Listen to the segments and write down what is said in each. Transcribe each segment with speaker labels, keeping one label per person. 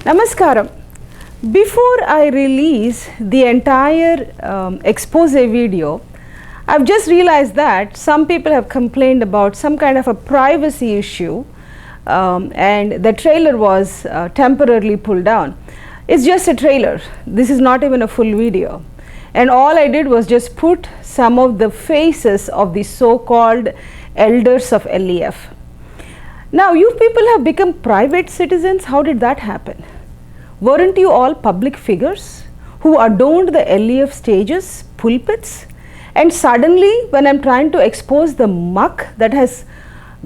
Speaker 1: Namaskaram. Before I release the entire expose video, I've just realized that some people have complained about some kind of a privacy issue and the trailer was temporarily pulled down. It's just a trailer. This is not even a full video. And all I did was just put some of the faces of the so-called elders of LEF. Now, you people have become private citizens. How did that happen? Weren't you all public figures who adorned the LEF stages, pulpits? And suddenly, when I'm trying to expose the muck that has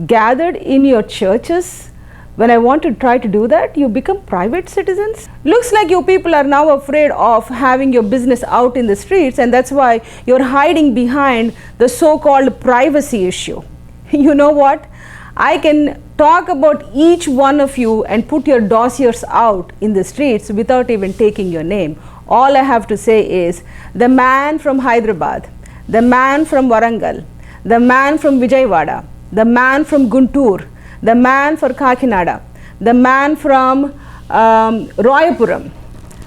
Speaker 1: gathered in your churches, when I want to try to do that, you become private citizens? Looks like you people are now afraid of having your business out in the streets, and that's why you're hiding behind the so-called privacy issue. You know what? I can talk about each one of you and put your dossiers out in the streets without even taking your name. All I have to say is the man from Hyderabad, the man from Warangal, the man from Vijayawada, the man from Guntur, the man from Kakinada, the man from Royapuram.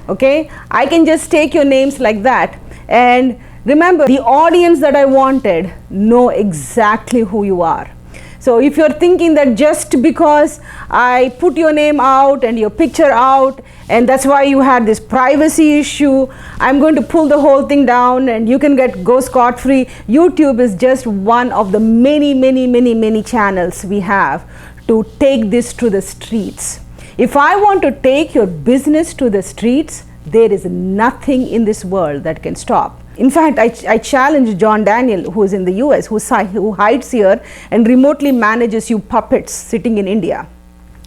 Speaker 1: Okay, I can just take your names like that, and remember, the audience that I wanted know exactly who you are. So if you're thinking that just because I put your name out and your picture out and that's why you had this privacy issue, I'm going to pull the whole thing down and you can go scot-free. YouTube is just one of the many channels we have to take this to the streets. If I want to take your business to the streets, there is nothing in this world that can stop. In fact, I challenge John Daniel, who is in the US, who hides here and remotely manages you puppets sitting in India.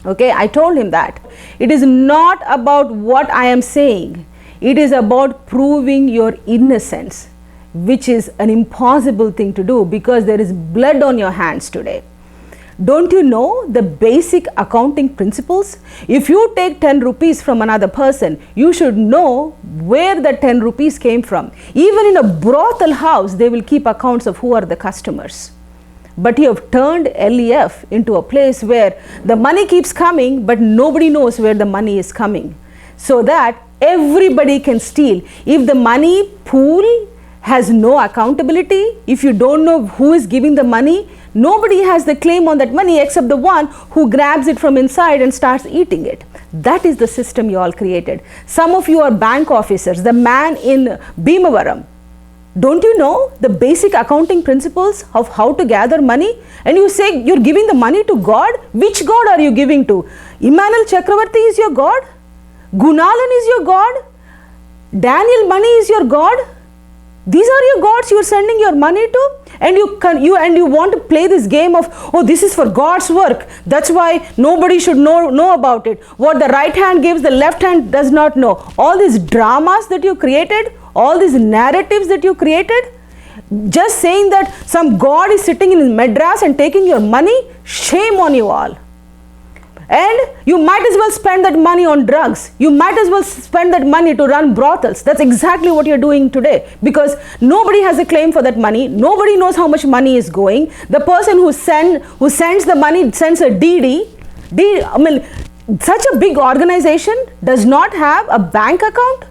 Speaker 1: Okay, I told him that. It is not about what I am saying. It is about proving your innocence, which is an impossible thing to do because there is blood on your hands today. Don't you know the basic accounting principles? If you take 10 rupees from another person, you should know where the 10 rupees came from. Even in a brothel house, they will keep accounts of who are the customers. But you have turned LEF into a place where the money keeps coming, but nobody knows where the money is coming. So that everybody can steal. If the money pool has no accountability, if you don't know who is giving the money, nobody has the claim on that money except the one who grabs it from inside and starts eating it. That is the system you all created. Some of you are bank officers, the man in Bhimavaram. Don't you know the basic accounting principles of how to gather money? And you say you're giving the money to God? Which God are you giving to? Emmanuel Chakravarti is your God? Gunalan is your God? Daniel Money is your God? These are your gods you are sending your money to, and you want to play this game of, oh, this is for God's work. That's why nobody should know about it. What the right hand gives, the left hand does not know. All these dramas that you created, all these narratives that you created, just saying that some God is sitting in Madras and taking your money, shame on you all. And you might as well spend that money on drugs. You might as well spend that money to run brothels. That's exactly what you're doing today, because nobody has a claim for that money. Nobody knows how much money is going. The person who sends the money sends a DD. I mean, such a big organization does not have a bank account.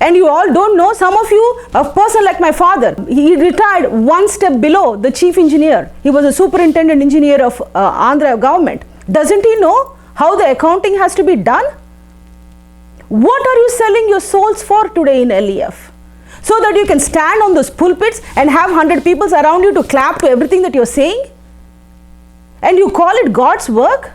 Speaker 1: And you all don't know, some of you, a person like my father, he retired one step below the chief engineer. He was a superintendent engineer of Andhra government. Doesn't he know how the accounting has to be done? What are you selling your souls for today in LEF? So that you can stand on those pulpits and have 100 people around you to clap to everything that you're saying? And you call it God's work?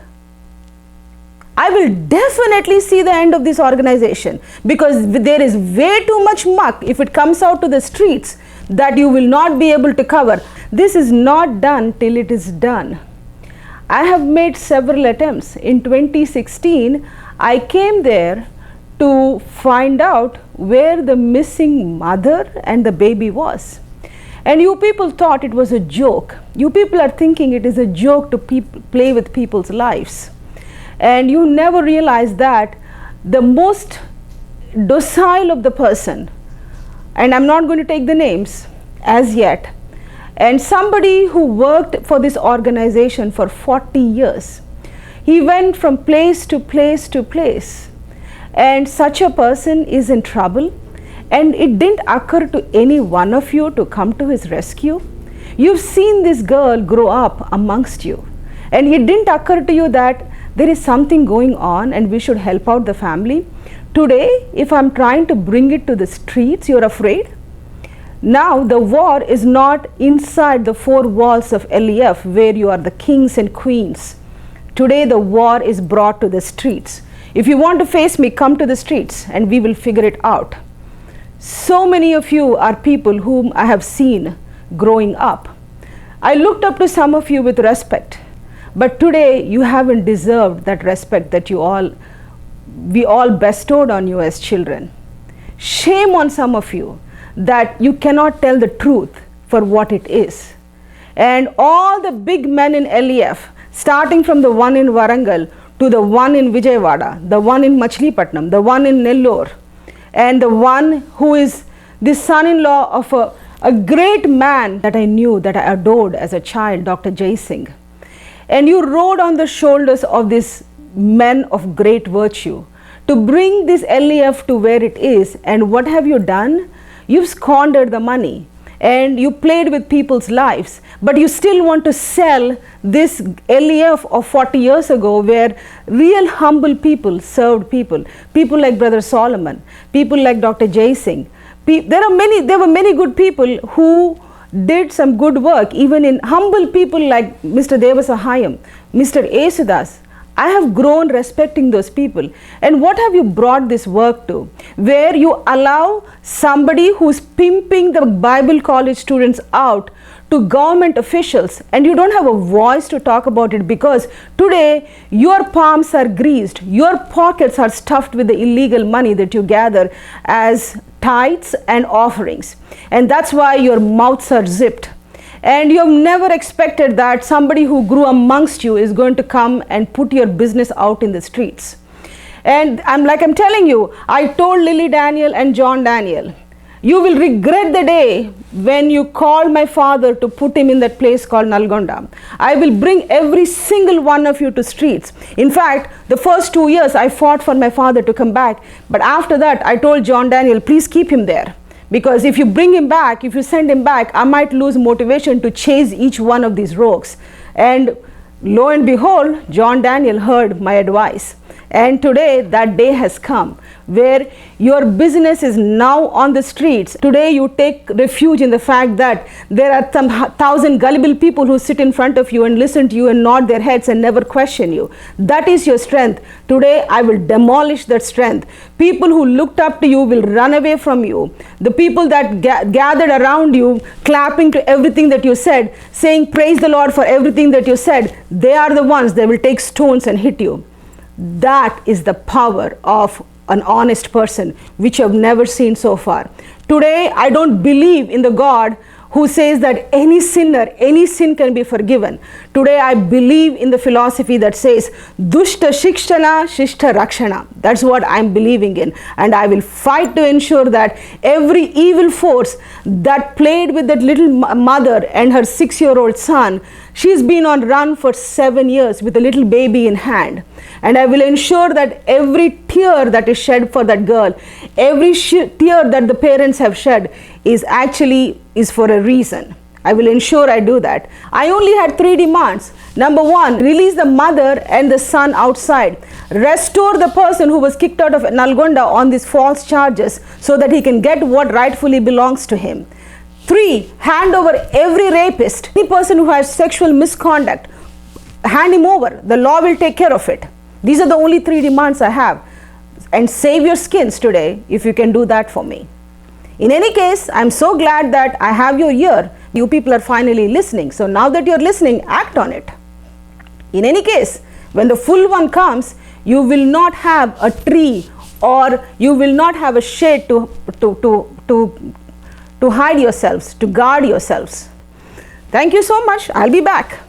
Speaker 1: I will definitely see the end of this organization, because there is way too much muck if it comes out to the streets that you will not be able to cover. This is not done till it is done. I have made several attempts. In 2016, I came there to find out where the missing mother and the baby was. And you people thought it was a joke. You people are thinking it is a joke to play with people's lives. And you never realize that the most docile of the person, and I'm not going to take the names as yet, and somebody who worked for this organization for 40 years, He went from place to place to place. And such a person is in trouble, and it didn't occur to any one of you to come to his rescue. You've seen this girl grow up amongst you, and it didn't occur to you that there is something going on and we should help out the family. Today, if I'm trying to bring it to the streets, you're afraid. Now the war is not inside the four walls of LEF where you are the kings and queens. Today the war is brought to the streets. If you want to face me, come to the streets and we will figure it out. So many of you are people whom I have seen growing up. I looked up to some of you with respect, but today you haven't deserved that respect that we all bestowed on you as children. Shame on some of you that you cannot tell the truth for what it is. And all the big men in LEF, starting from the one in Warangal to the one in Vijayawada, the one in Machilipatnam, the one in Nellore, and the one who is the son-in-law of a great man that I knew, that I adored as a child, Dr. Jai Singh. And you rode on the shoulders of these men of great virtue to bring this LEF to where it is. And what have you done? You've squandered the money and you played with people's lives, but you still want to sell this LEF of 40 years ago where real humble people served people like Brother Solomon, people like Dr. Jai Singh. There were many good people who did some good work, even in humble people like Mr. Devasahayam, Mr. Esudas. I have grown respecting those people. And what have you brought this work to? Where you allow somebody who's pimping the Bible college students out to government officials, and you don't have a voice to talk about it because today your palms are greased, your pockets are stuffed with the illegal money that you gather as tithes and offerings. And that's why your mouths are zipped. And you have never expected that somebody who grew amongst you is going to come and put your business out in the streets. And I'm telling you, I told Lily Daniel and John Daniel, you will regret the day when you called my father to put him in that place called Nalgonda. I will bring every single one of you to streets. In fact, the first 2 years I fought for my father to come back. But after that, I told John Daniel, please keep him there. Because if you bring him back, if you send him back, I might lose motivation to chase each one of these rogues. And lo and behold, John Daniel heard my advice. And today that day has come where your business is now on the streets. Today you take refuge in the fact that there are some 1,000 gullible people who sit in front of you and listen to you and nod their heads and never question you. That is your strength. Today I will demolish that strength. People who looked up to you will run away from you. The people that gathered around you, clapping to everything that you said, saying praise the Lord for everything that you said, they are the ones that will take stones and hit you. That is the power of an honest person, which I've never seen so far. Today, I don't believe in the God who says that any sinner, any sin can be forgiven. Today, I believe in the philosophy that says, Dushta Shikshana, Shishta Rakshana. That's what I'm believing in. And I will fight to ensure that every evil force that played with that little mother and her 6-year-old son, she's been on run for 7 years with a little baby in hand. And I will ensure that every tear that is shed for that girl, every tear that the parents have shed is for a reason. I will ensure I do that. I only had 3 demands. Number 1, release the mother and the son outside. Restore the person who was kicked out of Nalgonda on these false charges so that he can get what rightfully belongs to him. 3, hand over every rapist, any person who has sexual misconduct, hand him over. The law will take care of it. These are the only 3 demands I have. And save your skins today if you can do that for me. In any case, I'm so glad that I have your ear. You people are finally listening. So now that you're listening, act on it. In any case, when the full one comes, you will not have a tree or you will not have a shade to hide yourselves, to guard yourselves. Thank you so much. I'll be back.